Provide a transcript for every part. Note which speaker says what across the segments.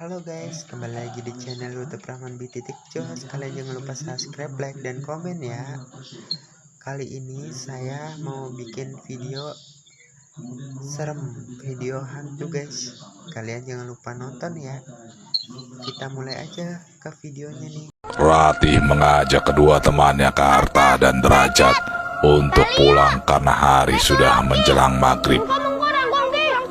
Speaker 1: Halo guys, kembali lagi di channel YouTube Rahman B. Jos. Kalian jangan lupa subscribe, like, dan komen ya. Kali ini saya mau bikin video serem, video hantu guys. Kalian jangan lupa nonton ya. Kita mulai aja ke videonya nih.
Speaker 2: Ratih mengajak kedua temannya ke Arta dan Derajat untuk pulang karena hari sudah menjelang maghrib.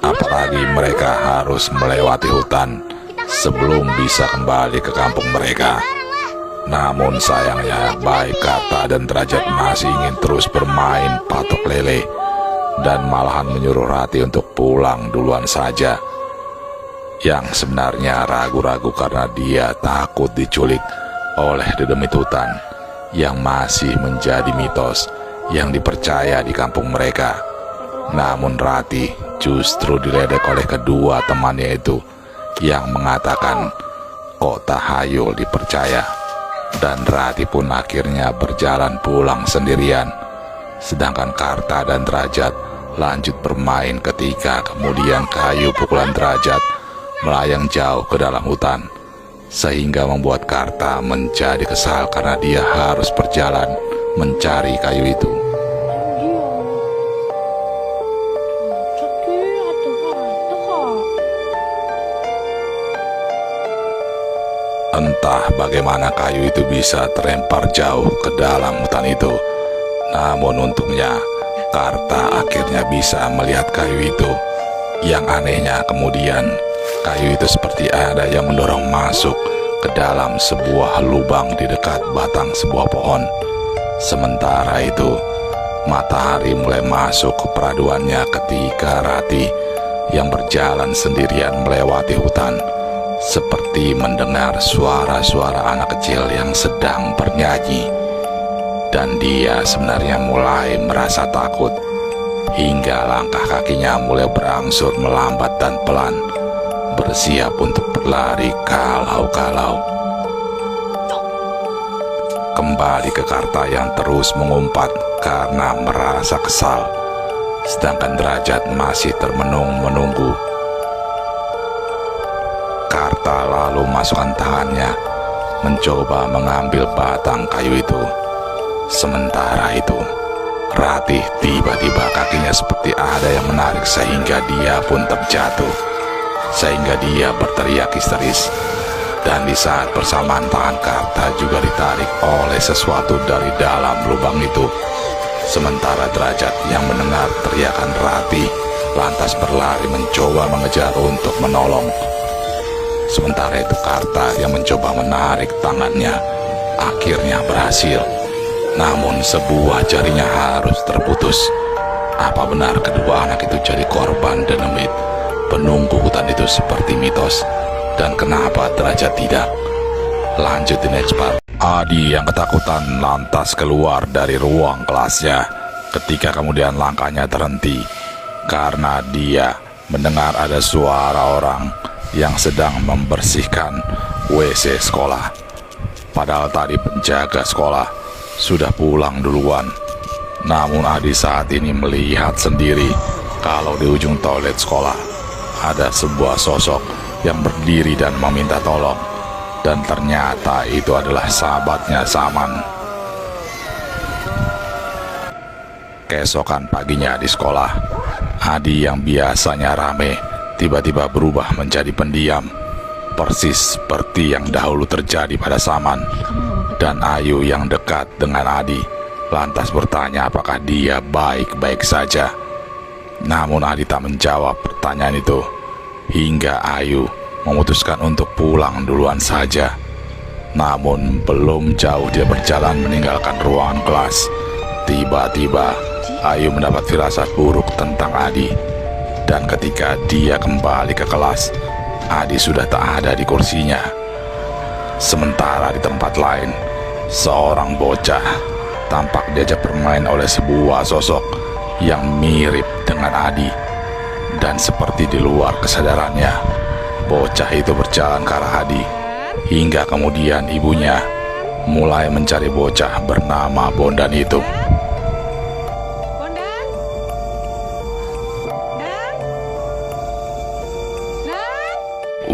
Speaker 2: Apalagi mereka harus melewati hutan sebelum bisa kembali ke kampung mereka. Namun sayangnya baik Arta dan Derajat masih ingin terus bermain patok lele dan malahan menyuruh Ratih untuk pulang duluan saja. Yang sebenarnya ragu-ragu karena dia takut diculik oleh dedemit hutan yang masih menjadi mitos yang dipercaya di kampung mereka. Namun Ratih justru diledek oleh kedua temannya itu yang mengatakan kok tahayul dipercaya, dan Ratih pun akhirnya berjalan pulang sendirian. Sedangkan Karta dan Derajat lanjut bermain ketika kemudian kayu pukulan Derajat melayang jauh ke dalam hutan, sehingga membuat Karta menjadi kesal karena dia harus berjalan mencari kayu itu. Entah bagaimana kayu itu bisa terlempar jauh ke dalam hutan itu. Namun untungnya Karta akhirnya bisa melihat kayu itu. Yang anehnya kemudian kayu itu seperti ada yang mendorong masuk ke dalam sebuah lubang di dekat batang sebuah pohon. Sementara itu matahari mulai masuk ke peraduannya ketika Ratih yang berjalan sendirian melewati hutan seperti mendengar suara-suara anak kecil yang sedang bernyanyi. Dan dia sebenarnya mulai merasa takut, hingga langkah kakinya mulai berangsur melambat dan pelan, bersiap untuk berlari kalau-kalau. Kembali ke Karta yang terus mengumpat karena merasa kesal, sedangkan Derajat masih termenung menunggu. Karta lalu masukkan tangannya mencoba mengambil batang kayu itu. Sementara itu Ratih tiba-tiba kakinya seperti ada yang menarik sehingga dia pun terjatuh, sehingga dia berteriak histeris. Dan di saat bersamaan tangan Karta juga ditarik oleh sesuatu dari dalam lubang itu. Sementara Derajat yang mendengar teriakan Ratih lantas berlari mencoba mengejar untuk menolong. Sementara itu Karta yang mencoba menarik tangannya akhirnya berhasil. Namun sebuah jarinya harus terputus. Apa benar kedua anak itu jadi korban dedemit penunggu hutan itu seperti mitos? Dan kenapa Derajat tidak? Lanjut di next part. Adi yang ketakutan lantas keluar dari ruang kelasnya ketika kemudian langkahnya terhenti karena dia mendengar ada suara orang yang sedang membersihkan WC sekolah. Padahal tadi penjaga sekolah sudah pulang duluan. Namun Adi saat ini melihat sendiri kalau di ujung toilet sekolah ada sebuah sosok yang berdiri dan meminta tolong. Dan ternyata itu adalah sahabatnya Saman. Keesokan paginya di sekolah, Adi yang biasanya rame tiba-tiba berubah menjadi pendiam, persis seperti yang dahulu terjadi pada Saman. Dan Ayu yang dekat dengan Adi lantas bertanya apakah dia baik-baik saja. Namun Adi tak menjawab pertanyaan itu, hingga Ayu memutuskan untuk pulang duluan saja. Namun belum jauh dia berjalan meninggalkan ruangan kelas, tiba-tiba Ayu mendapat firasat buruk tentang Adi. Dan ketika dia kembali ke kelas, Adi sudah tak ada di kursinya. Sementara di tempat lain, seorang bocah tampak diajak bermain oleh sebuah sosok yang mirip dengan Adi. Dan seperti di luar kesadarannya, bocah itu berjalan ke arah Adi, hingga kemudian ibunya mulai mencari bocah bernama Bondan itu.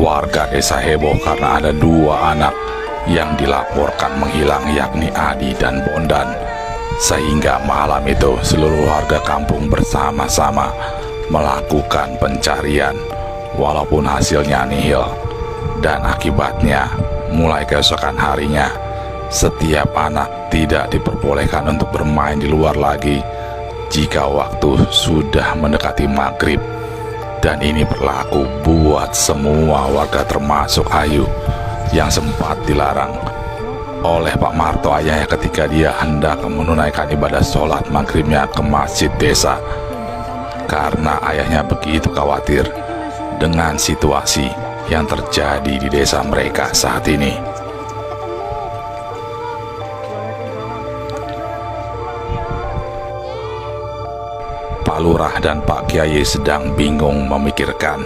Speaker 2: Warga desa heboh karena ada dua anak yang dilaporkan menghilang, yakni Adi dan Bondan. Sehingga malam itu seluruh warga kampung bersama-sama melakukan pencarian, walaupun hasilnya nihil. Dan akibatnya mulai keesokan harinya setiap anak tidak diperbolehkan untuk bermain di luar lagi jika waktu sudah mendekati maghrib. Dan ini berlaku buat semua warga termasuk Ayu yang sempat dilarang oleh Pak Marto ayahnya ketika dia hendak menunaikan ibadah sholat maghribnya ke masjid desa, karena ayahnya begitu khawatir dengan situasi yang terjadi di desa mereka saat ini. Pak Lurah dan Pak Kiai sedang bingung memikirkan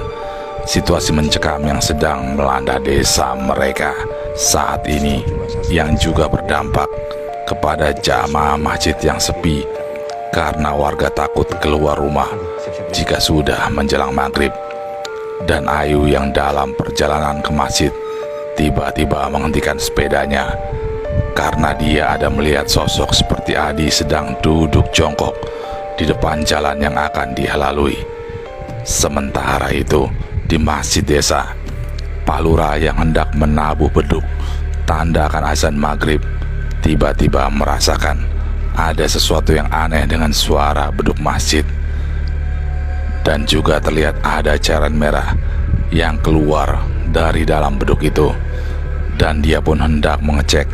Speaker 2: situasi mencekam yang sedang melanda desa mereka saat ini, yang juga berdampak kepada jamaah masjid yang sepi karena warga takut keluar rumah jika sudah menjelang maghrib. Dan Ayu yang dalam perjalanan ke masjid tiba-tiba menghentikan sepedanya karena dia ada melihat sosok seperti Adi sedang duduk jongkok di depan jalan yang akan dia lalui. Sementara itu di masjid desa, Pak Lurah yang hendak menabuh beduk tanda akan azan maghrib tiba-tiba merasakan ada sesuatu yang aneh dengan suara beduk masjid. Dan juga terlihat ada cairan merah yang keluar dari dalam beduk itu. Dan dia pun hendak mengecek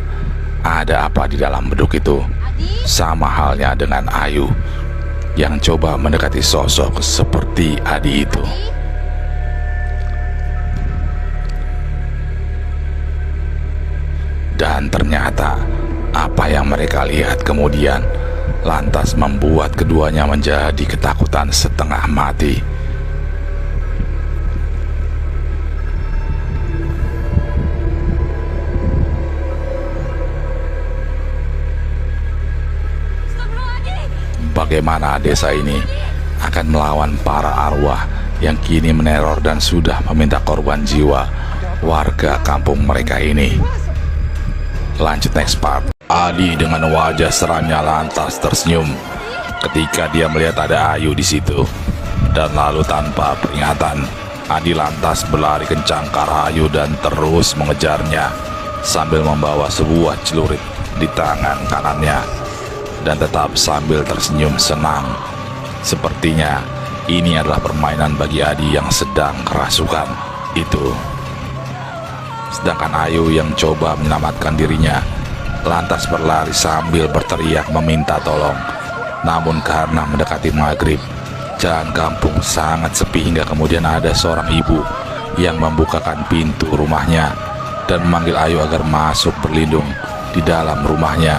Speaker 2: ada apa di dalam beduk itu. Sama halnya dengan Ayu yang coba mendekati sosok seperti Adi itu. Dan ternyata apa yang mereka lihat kemudian lantas membuat keduanya menjadi ketakutan setengah mati. Bagaimana desa ini akan melawan para arwah yang kini meneror dan sudah meminta korban jiwa warga kampung mereka ini. Lanjut next part. Adi dengan wajah seramnya lantas tersenyum ketika dia melihat ada Ayu di situ. Dan lalu tanpa peringatan, Adi lantas berlari kencang ke arah Ayu dan terus mengejarnya sambil membawa sebuah celurit di tangan kanannya. Dan tetap sambil tersenyum senang. Sepertinya ini adalah permainan bagi Adi yang sedang kerasukan itu. Sedangkan Ayu yang coba menyelamatkan dirinya lantas berlari sambil berteriak meminta tolong. Namun karena mendekati maghrib, jalan kampung sangat sepi hingga kemudian ada seorang ibu yang membukakan pintu rumahnya dan memanggil Ayu agar masuk berlindung di dalam rumahnya.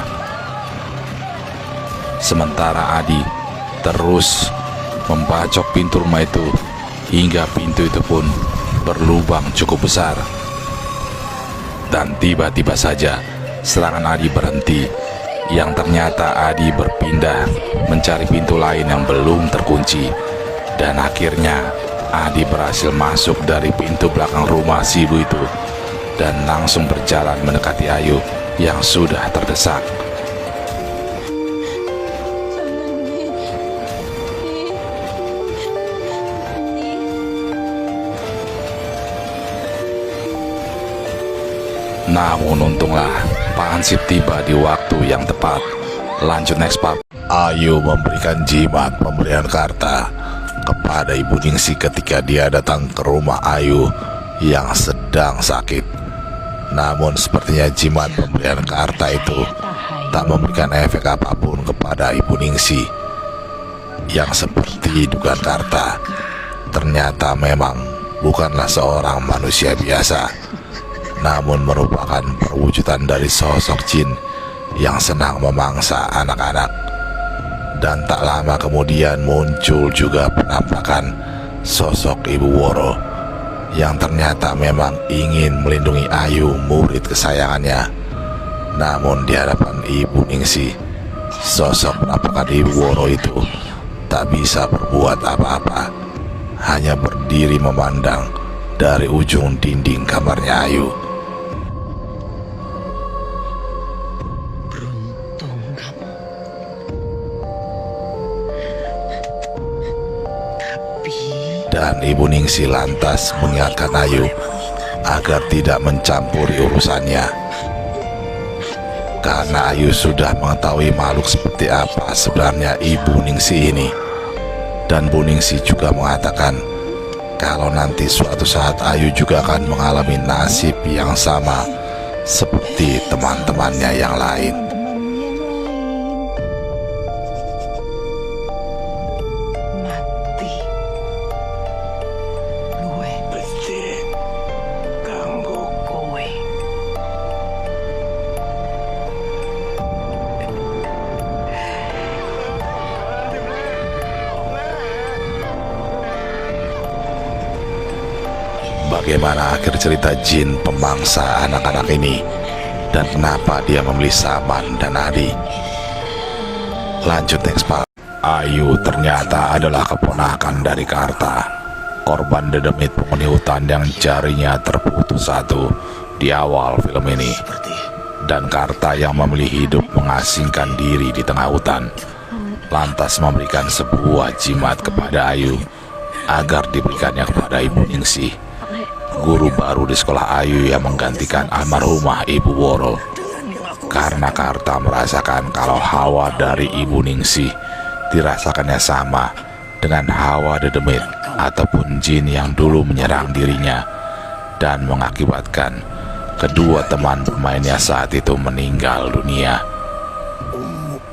Speaker 2: Sementara Adi terus membacok pintu rumah itu hingga pintu itu pun berlubang cukup besar. Dan tiba-tiba saja serangan Adi berhenti, yang ternyata Adi berpindah mencari pintu lain yang belum terkunci. Dan akhirnya Adi berhasil masuk dari pintu belakang rumah si ibu itu dan langsung berjalan mendekati Ayu yang sudah terdesak. Namun untunglah Pak Hansip tiba di waktu yang tepat. Lanjut next part. Ayu memberikan jimat pemberian karta kepada Ibu Ningsi ketika dia datang ke rumah Ayu yang sedang sakit. Namun sepertinya jimat pemberian karta itu tak memberikan efek apapun kepada Ibu Ningsi, yang seperti dugaan karta ternyata memang bukanlah seorang manusia biasa, namun merupakan perwujudan dari sosok jin yang senang memangsa anak-anak. Dan tak lama kemudian muncul juga penampakan sosok Ibu Woro yang ternyata memang ingin melindungi Ayu, murid kesayangannya. Namun di hadapan Ibu Ningsi, sosok penampakan Ibu Woro itu tak bisa berbuat apa-apa, hanya berdiri memandang dari ujung dinding kamarnya Ayu.
Speaker 3: Beruntung kamu. Tapi
Speaker 2: Dan Ibu Ningsih lantas mengingatkan Ayu agar tidak mencampuri urusannya, karena Ayu sudah mengetahui makhluk seperti apa sebenarnya Ibu Ningsih ini. Dan Bu Ningsih juga mengatakan kalau nanti suatu saat Ayu juga akan mengalami nasib yang sama seperti teman-temannya yang lain.
Speaker 3: mati. Luwe pasti ganggu kowe.
Speaker 2: Bagaimana akhir cerita jin pemangsa anak-anak ini, dan kenapa dia memilih Saman dan Adi? Lanjut next part. Ayu ternyata adalah keponakan dari Karta, korban dedemit penghuni hutan yang jarinya terputus satu di awal film ini. Dan Karta yang memilih hidup mengasingkan diri di tengah hutan, lantas memberikan sebuah jimat kepada Ayu agar diberikannya kepada Ibu Ningsih, guru baru di sekolah Ayu yang menggantikan almarhumah Ibu Woro. Karena Karta merasakan kalau hawa dari Ibu Ningsih dirasakannya sama dengan hawa dedemit ataupun jin yang dulu menyerang dirinya dan mengakibatkan kedua teman bermainnya saat itu meninggal dunia.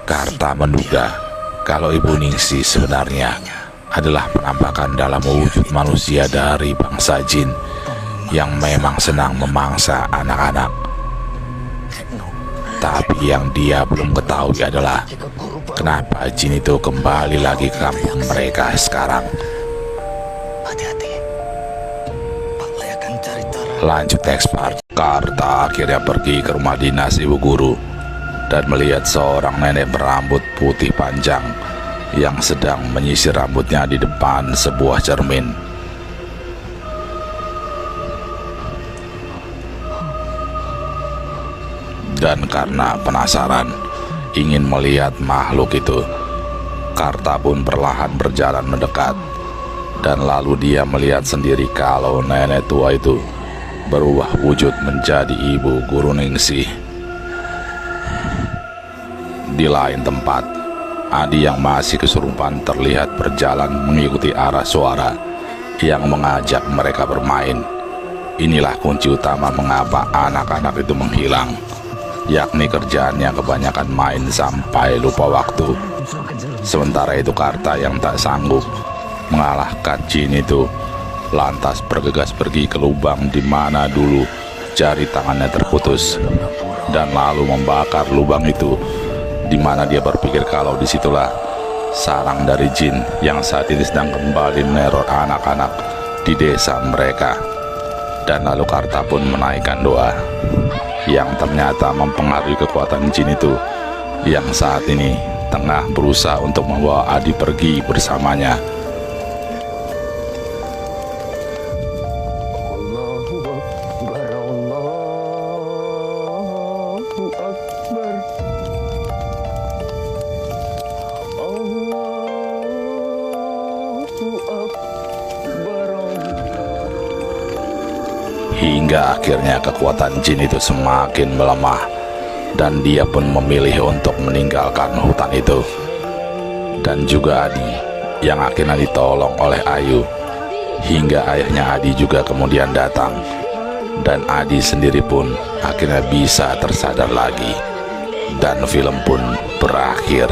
Speaker 2: Karta menduga kalau Ibu Ningsih sebenarnya adalah penampakan dalam wujud manusia dari bangsa jin yang memang senang memangsa anak-anak. Tapi yang dia belum ketahui adalah kenapa jin itu kembali lagi ke kampung mereka sekarang.
Speaker 3: Hati-hati. Pakai akan cari cara.
Speaker 2: Lanjut next part. Karta akhirnya pergi ke rumah dinas ibu guru dan melihat seorang nenek berambut putih panjang yang sedang menyisir rambutnya di depan sebuah cermin. Dan karena penasaran ingin melihat makhluk itu, Karta pun perlahan berjalan mendekat. Dan lalu dia melihat sendiri kalau nenek tua itu berubah wujud menjadi Ibu Guru Ningsih. Di lain tempat, Adi yang masih kesurupan terlihat berjalan mengikuti arah suara yang mengajak mereka bermain. Inilah kunci utama mengapa anak-anak itu menghilang, yakni kerjaannya kebanyakan main sampai lupa waktu. Sementara itu Karta yang tak sanggup mengalahkan jin itu lantas bergegas pergi ke lubang di mana dulu jari tangannya terputus, dan lalu membakar lubang itu, di mana dia berpikir kalau disitulah sarang dari jin yang saat ini sedang kembali meneror anak-anak di desa mereka. Dan lalu Karta pun menaikkan doa yang ternyata mempengaruhi kekuatan jin itu yang saat ini tengah berusaha untuk membawa Adi pergi bersamanya. Hingga akhirnya kekuatan jin itu semakin melemah dan dia pun memilih untuk meninggalkan hutan itu. Dan juga Adi yang akhirnya ditolong oleh Ayu, hingga ayahnya Adi juga kemudian datang, dan Adi sendiri pun akhirnya bisa tersadar lagi, dan film pun berakhir.